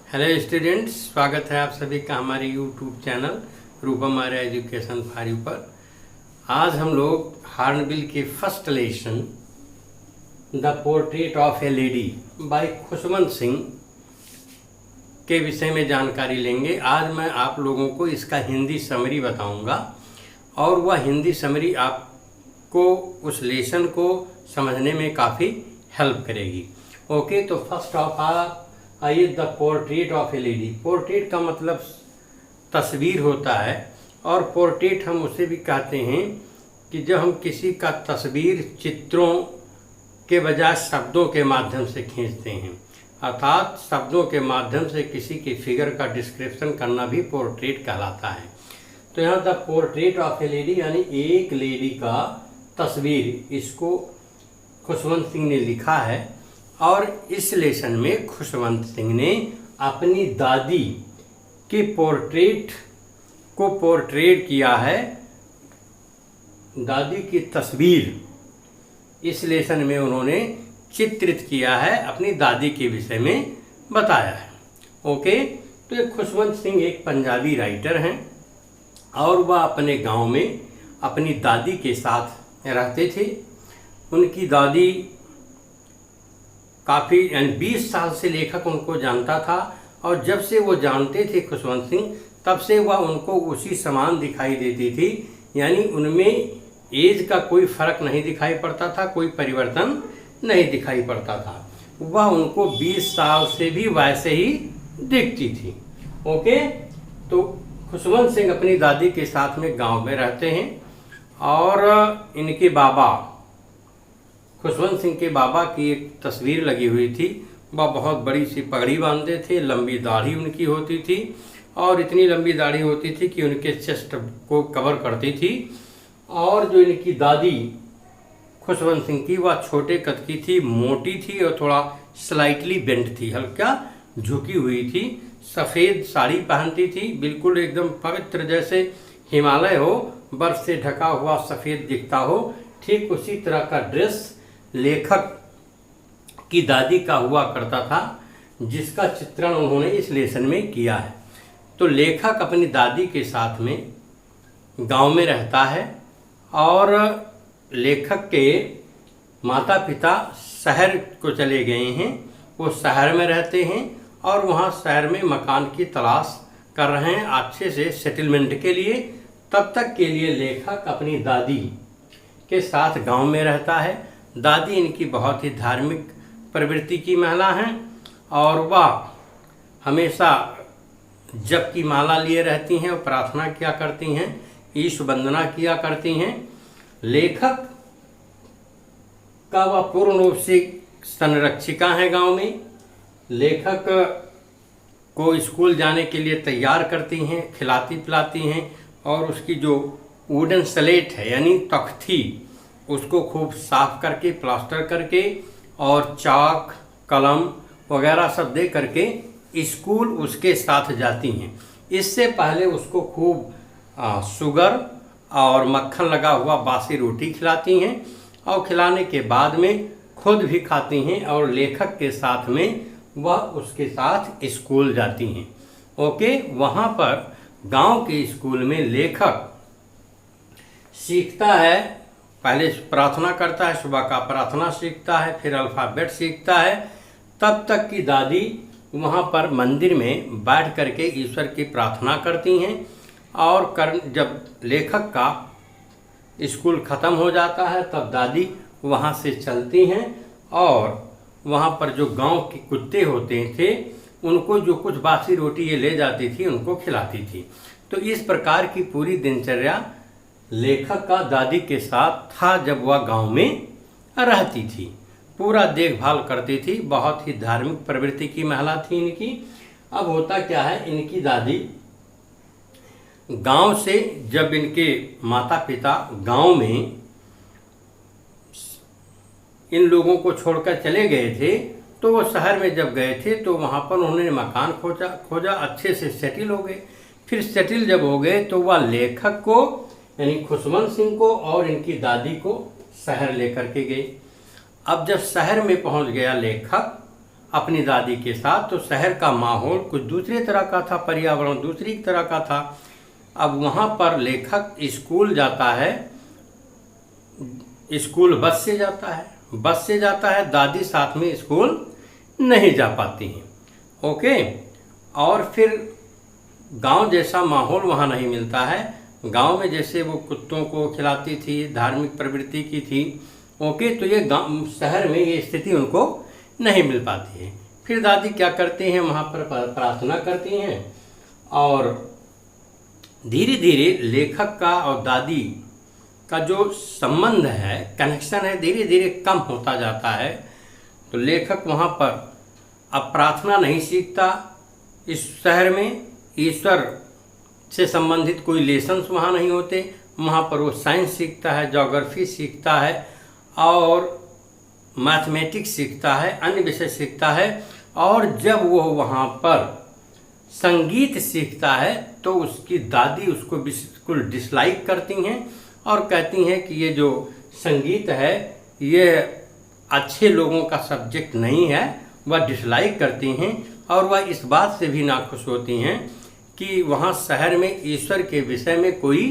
Hello students, स्वागत है आप सभी का हमारे YouTube channel Rupam Arya education for you पर। आज हम लोग हॉर्नबिल के first lesson the portrait of a lady by Khushwant Singh के विषय में जानकारी लेंगे। आज मैं आप लोगों को इसका हिंदी समरी बताऊंगा और वह हिंदी समरी आपको उस लेसन को समझने में काफ़ी हेल्प करेगी। ओके, तो फर्स्ट ऑफ ऑल आइए the portrait of a lady. Portrait का मतलब तस्वीर होता है और पोर्ट्रेट हम उसे भी कहते हैं कि जब हम किसी का तस्वीर चित्रों के बजाय शब्दों के माध्यम से खींचते हैं, अर्थात शब्दों के माध्यम से किसी की फिगर का डिस्क्रिप्शन करना भी पोर्ट्रेट कहलाता है। तो यहाँ the portrait of a lady यानी एक लेडी का तस्वीर, इसको खुशवंत सिंह ने लिखा है और इस लेसन में खुशवंत सिंह ने अपनी दादी के पोर्ट्रेट को पोर्ट्रेट किया है। दादी की तस्वीर इस लेसन में उन्होंने चित्रित किया है, अपनी दादी के विषय में बताया है। ओके, तो ये खुशवंत सिंह एक पंजाबी राइटर हैं और वह अपने गांव में अपनी दादी के साथ रहते थे। उनकी दादी काफ़ी 20 साल से लेखक उनको जानता था और जब से वो जानते थे खुशवंत सिंह, तब से वह उनको उसी समान दिखाई देती थी, यानी उनमें एज का कोई फ़र्क नहीं दिखाई पड़ता था, कोई परिवर्तन नहीं दिखाई पड़ता था। वह उनको 20 साल से भी वैसे ही दिखती थी। ओके, तो खुशवंत सिंह अपनी दादी के साथ में गांव में रहते हैं और इनके बाबा खुशवंत सिंह के बाबा की एक तस्वीर लगी हुई थी। वह बहुत बड़ी सी पगड़ी बांधते थे, लंबी दाढ़ी उनकी होती थी और इतनी लंबी दाढ़ी होती थी कि उनके चेस्ट को कवर करती थी। और जो इनकी दादी खुशवंत सिंह की, वह छोटे कद की थी, मोटी थी और थोड़ा स्लाइटली बेंट थी, हल्का झुकी हुई थी। सफ़ेद साड़ी पहनती थी, बिल्कुल एकदम पवित्र, जैसे हिमालय हो, बर्फ से ढका हुआ सफ़ेद दिखता हो, ठीक उसी तरह का ड्रेस लेखक की दादी का हुआ करता था, जिसका चित्रण उन्होंने इस लेसन में किया है। तो लेखक अपनी दादी के साथ में गांव में रहता है और लेखक के माता पिता शहर को चले गए हैं। वो शहर में रहते हैं और वहाँ शहर में मकान की तलाश कर रहे हैं अच्छे से सेटलमेंट के लिए। तब तक के लिए लेखक अपनी दादी के साथ गांव में रहता है। दादी इनकी बहुत ही धार्मिक प्रवृत्ति की महिला हैं और वह हमेशा जप की माला लिए रहती हैं और प्रार्थना किया करती हैं, ईश वंदना किया करती हैं। लेखक का वह पूर्ण रूप से संरक्षिका हैं गांव में। लेखक को स्कूल जाने के लिए तैयार करती हैं, खिलाती पिलाती हैं और उसकी जो वुडन स्लेट है यानी तख्ती, उसको खूब साफ करके प्लास्टर करके और चाक कलम वगैरह सब दे करके स्कूल उसके साथ जाती हैं। इससे पहले उसको खूब शुगर और मक्खन लगा हुआ बासी रोटी खिलाती हैं और खिलाने के बाद में खुद भी खाती हैं और लेखक के साथ में वह उसके साथ स्कूल जाती हैं। ओके, वहाँ पर गांव के स्कूल में लेखक सीखता है, पहले प्रार्थना करता है, सुबह का प्रार्थना सीखता है, फिर अल्फ़ाबेट सीखता है। तब तक की दादी वहाँ पर मंदिर में बैठ करके ईश्वर की प्रार्थना करती हैं और जब लेखक का स्कूल ख़त्म हो जाता है तब दादी वहाँ से चलती हैं और वहाँ पर जो गांव के कुत्ते होते थे उनको जो कुछ बासी रोटी ये ले जाती थी उनको खिलाती थी। तो इस प्रकार की पूरी दिनचर्या लेखक का दादी के साथ था जब वह गांव में रहती थी। पूरा देखभाल करती थी, बहुत ही धार्मिक प्रवृत्ति की महिला थी इनकी। अब होता क्या है, इनकी दादी गांव से जब इनके माता पिता गांव में इन लोगों को छोड़कर चले गए थे, तो वो शहर में जब गए थे तो वहाँ पर उन्होंने मकान खोजा, अच्छे से सेटिल हो गए। फिर सेटिल जब हो गए तो वह लेखक को यानी खुशवंत सिंह को और इनकी दादी को शहर लेकर के गए। अब जब शहर में पहुंच गया लेखक अपनी दादी के साथ, तो शहर का माहौल कुछ दूसरे तरह का था, पर्यावरण दूसरी तरह का था। अब वहाँ पर लेखक स्कूल जाता है, स्कूल बस से जाता है, दादी साथ में स्कूल नहीं जा पाती हैं। ओके। और फिर गांव जैसा माहौल वहाँ नहीं मिलता है। गांव में जैसे वो कुत्तों को खिलाती थी, धार्मिक प्रवृत्ति की थी, ओके, तो ये शहर में ये स्थिति उनको नहीं मिल पाती है। फिर दादी क्या करती हैं, वहाँ पर प्रार्थना करती हैं और धीरे धीरे लेखक का और दादी का जो संबंध है, कनेक्शन है, धीरे धीरे कम होता जाता है। तो लेखक वहाँ पर अब प्रार्थना नहीं सीखता। इस शहर में ईश्वर से संबंधित कोई लेसन्स वहाँ नहीं होते। वहाँ पर वो साइंस सीखता है, ज्योग्राफी सीखता है और मैथमेटिक्स सीखता है, अन्य विषय सीखता है। और जब वो वहाँ पर संगीत सीखता है तो उसकी दादी उसको बिल्कुल डिसलाइक करती हैं और कहती हैं कि ये जो संगीत है ये अच्छे लोगों का सब्जेक्ट नहीं है। वह डिसलाइक करती हैं और वह इस बात से भी नाखुश होती हैं कि वहाँ शहर में ईश्वर के विषय में कोई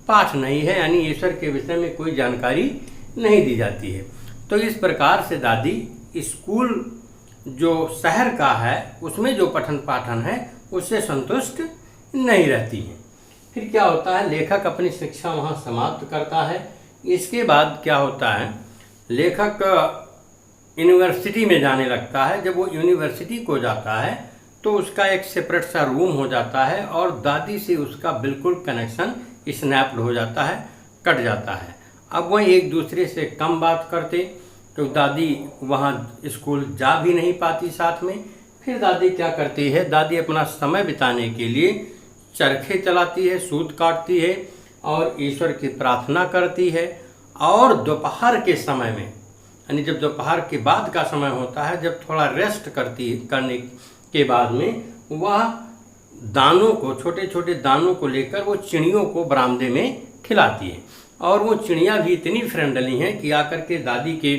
पाठ नहीं है, यानी ईश्वर के विषय में कोई जानकारी नहीं दी जाती है। तो इस प्रकार से दादी स्कूल जो शहर का है उसमें जो पठन पाठन है उससे संतुष्ट नहीं रहती हैं। फिर क्या होता है, लेखक अपनी शिक्षा वहाँ समाप्त करता है। इसके बाद क्या होता है, लेखक यूनिवर्सिटी में जाने लगता है। जब वो यूनिवर्सिटी को जाता है तो उसका एक सेपरेट सा रूम हो जाता है और दादी से उसका बिल्कुल कनेक्शन स्नैप्ड हो जाता है, कट जाता है। अब वह एक दूसरे से कम बात करते तो दादी वहाँ स्कूल जा भी नहीं पाती साथ में। फिर दादी क्या करती है, दादी अपना समय बिताने के लिए चरखे चलाती है, सूत काटती है और ईश्वर की प्रार्थना करती है। और दोपहर के समय में, यानी जब दोपहर के बाद का समय होता है, जब थोड़ा रेस्ट करने के बाद में वह दानों को, छोटे छोटे दानों को लेकर वो चिड़ियों को बरामदे में खिलाती है। और वो चिड़ियाँ भी इतनी फ्रेंडली हैं कि आकर के दादी के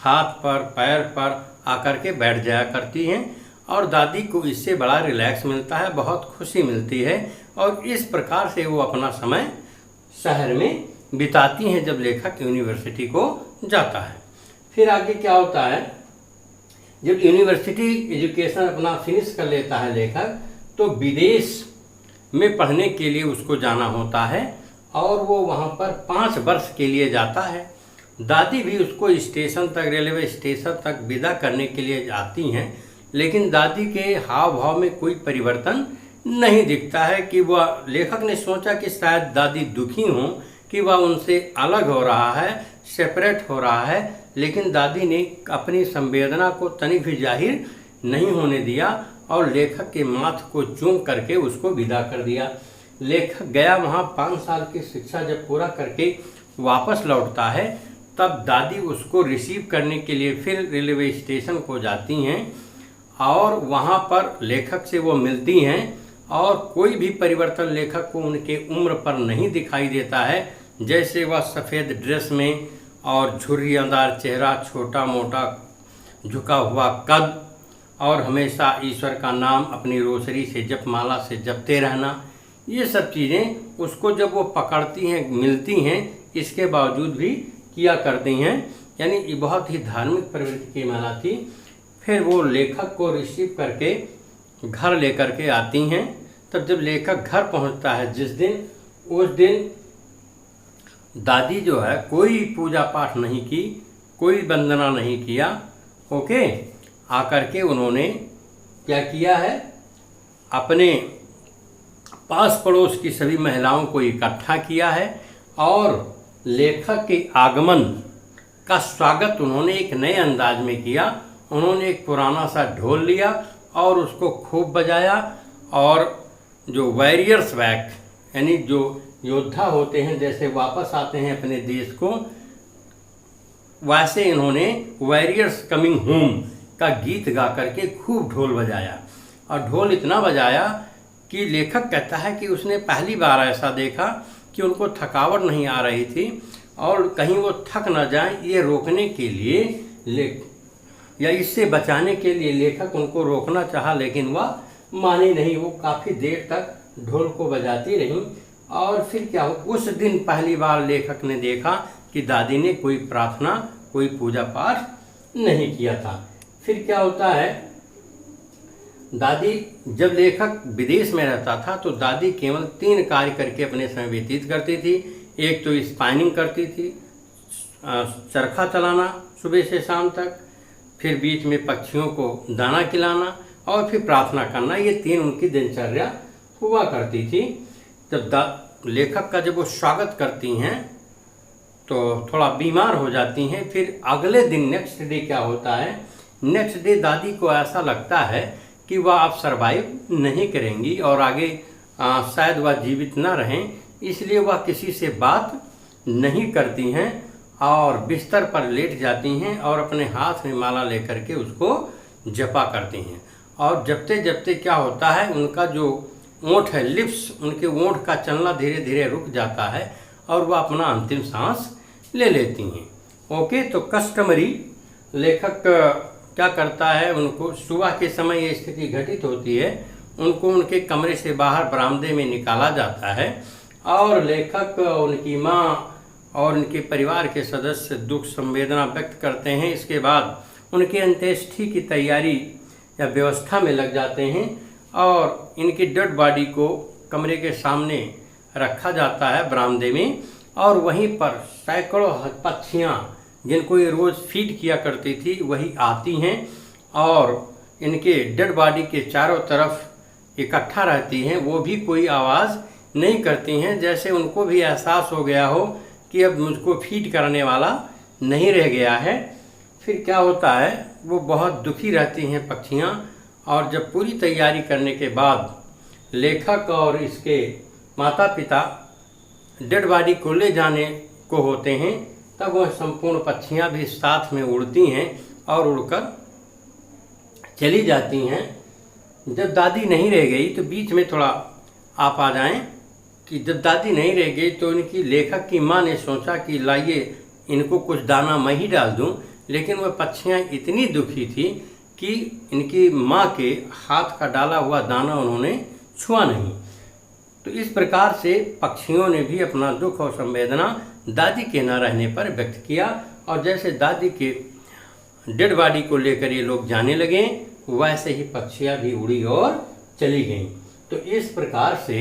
हाथ पर, पैर पर आकर के बैठ जाया करती हैं और दादी को इससे बड़ा रिलैक्स मिलता है, बहुत खुशी मिलती है। और इस प्रकार से वो अपना समय शहर में बिताती हैं जब लेखक यूनिवर्सिटी को जाता है। फिर आगे क्या होता है, जब यूनिवर्सिटी एजुकेशन अपना फिनिश कर लेता है लेखक, तो विदेश में पढ़ने के लिए उसको जाना होता है और वो वहाँ पर 5 वर्ष के लिए जाता है। दादी भी उसको स्टेशन तक, रेलवे स्टेशन तक विदा करने के लिए जाती हैं, लेकिन दादी के हाव भाव में कोई परिवर्तन नहीं दिखता है कि वह, लेखक ने सोचा कि शायद दादी दुखी हों कि वह उनसे अलग हो रहा है, सेपरेट हो रहा है, लेकिन दादी ने अपनी संवेदना को तनिक भी जाहिर नहीं होने दिया और लेखक के माथ को चूम करके उसको विदा कर दिया। लेखक गया वहाँ 5 साल की शिक्षा जब पूरा करके वापस लौटता है, तब दादी उसको रिसीव करने के लिए फिर रेलवे स्टेशन को जाती हैं और वहाँ पर लेखक से वो मिलती हैं और कोई भी परिवर्तन लेखक को उनके उम्र पर नहीं दिखाई देता है। जैसे वह सफ़ेद ड्रेस में और झुर्रियादार चेहरा, छोटा मोटा झुका हुआ कद और हमेशा ईश्वर का नाम अपनी रोसरी से जपमाला से जपते रहना, ये सब चीज़ें उसको जब वो पकड़ती हैं, मिलती हैं, इसके बावजूद भी किया करती हैं। यानी ये बहुत ही धार्मिक प्रवृत्ति की महिला थी। फिर वो लेखक को रिसीव करके घर लेकर के आती हैं। तब जब लेखक घर पहुंचता है जिस दिन, उस दिन दादी जो है कोई पूजा पाठ नहीं की, कोई वंदना नहीं किया। ओके, आकर के उन्होंने क्या किया है, अपने पास पड़ोस की सभी महिलाओं को इकट्ठा किया है और लेखक के आगमन का स्वागत उन्होंने एक नए अंदाज में किया। उन्होंने एक पुराना सा ढोल लिया और उसको खूब बजाया और जो वॉरियर्स बैक, यानी जो योद्धा होते हैं जैसे वापस आते हैं अपने देश को, वैसे इन्होंने वॉरियर्स कमिंग होम का गीत गा करके खूब ढोल बजाया। और ढोल इतना बजाया कि लेखक कहता है कि उसने पहली बार ऐसा देखा कि उनको थकावट नहीं आ रही थी और कहीं वो थक न जाएं, ये रोकने के लिए या इससे बचाने के लिए लेखक उनको रोकना चाहा, लेकिन वह मानी नहीं। वो काफ़ी देर तक ढोल को बजाती रहीं। और फिर क्या हो, उस दिन पहली बार लेखक ने देखा कि दादी ने कोई प्रार्थना, कोई पूजा पाठ नहीं किया था। फिर क्या होता है, दादी, जब लेखक विदेश में रहता था तो दादी केवल 3 कार्य करके अपने समय व्यतीत करती थी। एक तो स्पाइनिंग करती थी, चरखा चलाना सुबह से शाम तक, फिर बीच में पक्षियों को दाना खिलाना और फिर प्रार्थना करना। ये 3 उनकी दिनचर्या हुआ करती थी। जब लेखक का जब वो स्वागत करती हैं तो थोड़ा बीमार हो जाती हैं। फिर अगले दिन नेक्स्ट डे क्या होता है, नेक्स्ट डे दादी को ऐसा लगता है कि वह अब सरवाइव नहीं करेंगी और आगे शायद वह जीवित ना रहें, इसलिए वह किसी से बात नहीं करती हैं और बिस्तर पर लेट जाती हैं और अपने हाथ में माला लेकर के उसको जपा करती हैं। और जपते जपते क्या होता है, उनका जो ओंठ है, लिप्स, उनके ओंठ का चलना धीरे धीरे रुक जाता है और वह अपना अंतिम सांस ले लेती हैं। ओके, तो कस्टमरी लेखक क्या करता है, उनको सुबह के समय ये स्थिति घटित होती है, उनको उनके कमरे से बाहर बरामदे में निकाला जाता है और लेखक, उनकी माँ और उनके परिवार के सदस्य दुख संवेदना व्यक्त करते हैं। इसके बाद उनकी अंत्येष्टि की तैयारी या व्यवस्था में लग जाते हैं और इनकी डेड बॉडी को कमरे के सामने रखा जाता है बरामदे में। और वहीं पर सैकड़ों पक्षियाँ, जिनको ये रोज़ फीड किया करती थी, वही आती हैं और इनके डेड बॉडी के चारों तरफ इकट्ठा रहती हैं। वो भी कोई आवाज़ नहीं करती हैं, जैसे उनको भी एहसास हो गया हो कि अब मुझको फीड करने वाला नहीं रह गया है। फिर क्या होता है, वो बहुत दुखी रहती हैं पक्षियाँ। और जब पूरी तैयारी करने के बाद लेखक और इसके माता पिता डेड बॉडी को ले जाने को होते हैं, तब वह संपूर्ण पक्षियाँ भी साथ में उड़ती हैं और उड़कर चली जाती हैं। जब दादी नहीं रह गई तो बीच में थोड़ा आप आ जाएं कि जब दादी नहीं रह गई तो इनकी लेखक की माँ ने सोचा कि लाइए इनको कुछ दाना मैं ही डाल दूं, लेकिन वह पक्षियाँ इतनी दुखी थी कि इनकी माँ के हाथ का डाला हुआ दाना उन्होंने छुआ नहीं। तो इस प्रकार से पक्षियों ने भी अपना दुख और संवेदना दादी के न रहने पर व्यक्त किया और जैसे दादी के डेड बॉडी को लेकर ये लोग जाने लगे, वैसे ही पक्षियाँ भी उड़ी और चली गईं। तो इस प्रकार से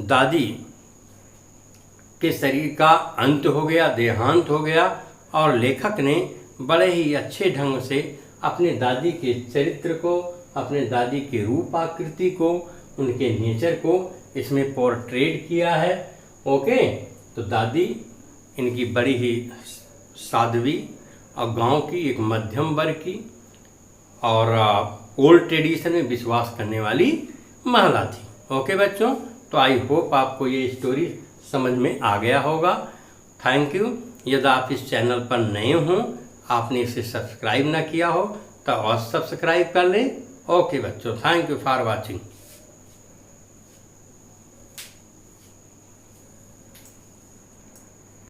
दादी के शरीर का अंत हो गया, देहांत हो गया और लेखक ने बड़े ही अच्छे ढंग से अपने दादी के चरित्र को, अपने दादी के रूप आकृति को, उनके नेचर को इसमें पोर्ट्रेट किया है। ओके, तो दादी इनकी बड़ी ही साध्वी और गांव की एक मध्यम वर्ग की और ओल्ड ट्रेडिशन में विश्वास करने वाली महिला थी। ओके बच्चों, तो आई होप आपको ये स्टोरी समझ में आ गया होगा। Thank you. यदि आप इस चैनल पर नए हों, आपने इसे सब्सक्राइब ना किया हो तो और सब्सक्राइब कर लें। ओके बच्चों, थैंक यू फॉर वॉचिंग।